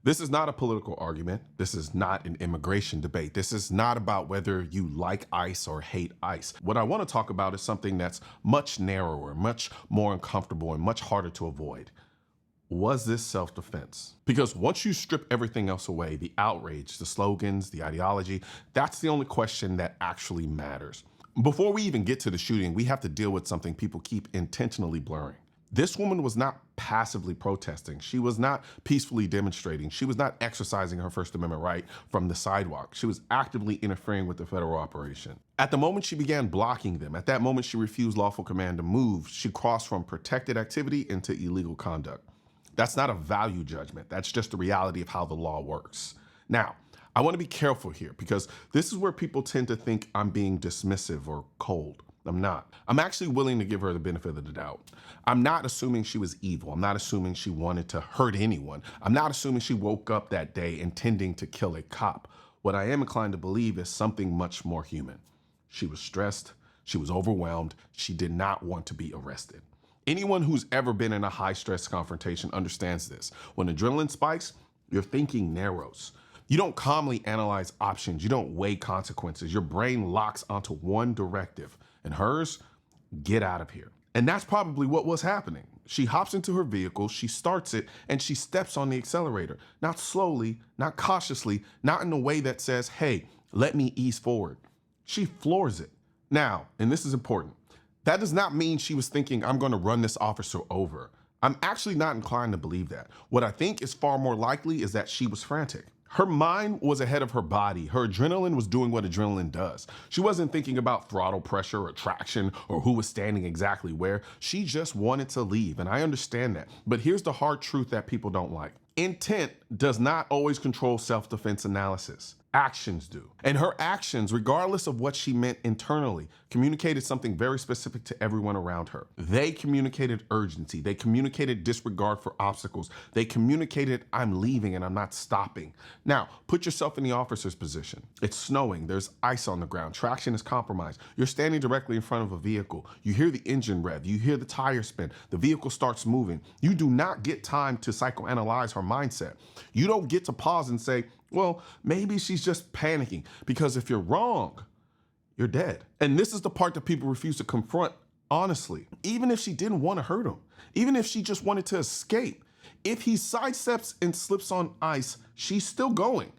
This is not a political argument. This is not an immigration debate. This is not about whether you like ICE or hate ICE. What I want to talk about is something that's much narrower, much more uncomfortable, and much harder to avoid. Was this self-defense? Because once you strip everything else away, the outrage, the slogans, the ideology, that's the only question that actually matters. Before we even get to the shooting, we have to deal with something people keep intentionally blurring. This woman was not passively protesting. She was not peacefully demonstrating. She was not exercising her First Amendment right from the sidewalk. She was actively interfering with the federal operation. At the moment she began blocking them, at that moment she refused lawful command to move. She crossed from protected activity into illegal conduct. That's not a value judgment. That's just the reality of how the law works. Now, I want to be careful here because this is where people tend to think I'm being dismissive or cold. I'm not. I'm actually willing to give her the benefit of the doubt. I'm not assuming she was evil. I'm not assuming she wanted to hurt anyone. I'm not assuming she woke up that day intending to kill a cop. What I am inclined to believe is something much more human. She was stressed. She was overwhelmed. She did not want to be arrested. Anyone who's ever been in a high-stress confrontation understands this. When adrenaline spikes, your thinking narrows. You don't calmly analyze options. You don't weigh consequences. Your brain locks onto one directive. And hers, get out of here. And that's probably what was happening. She hops into her vehicle, she starts it, and she steps on the accelerator. Not slowly, not cautiously, not in a way that says, hey, let me ease forward. She floors it. Now, and this is important, that does not mean she was thinking, I'm going to run this officer over. I'm actually not inclined to believe that. What I think is far more likely is that she was frantic. Her mind was ahead of her body. Her adrenaline was doing what adrenaline does. She wasn't thinking about throttle pressure or traction or who was standing exactly where. She just wanted to leave, and I understand that. But here's the hard truth that people don't like. Intent does not always control self-defense analysis. Actions do. And her actions, regardless of what she meant internally, communicated something very specific to everyone around her. They communicated urgency. They communicated disregard for obstacles. They communicated, I'm leaving and I'm not stopping. Now, put yourself in the officer's position. It's snowing. There's ice on the ground. Traction is compromised. You're standing directly in front of a vehicle. You hear the engine rev. You hear the tire spin. The vehicle starts moving. You do not get time to psychoanalyze her mindset. You don't get to pause and say, well, maybe she's just panicking, because if you're wrong, you're dead. And this is the part that people refuse to confront honestly. Even if she didn't want to hurt him, even if she just wanted to escape, if he sidesteps and slips on ice, she's still going.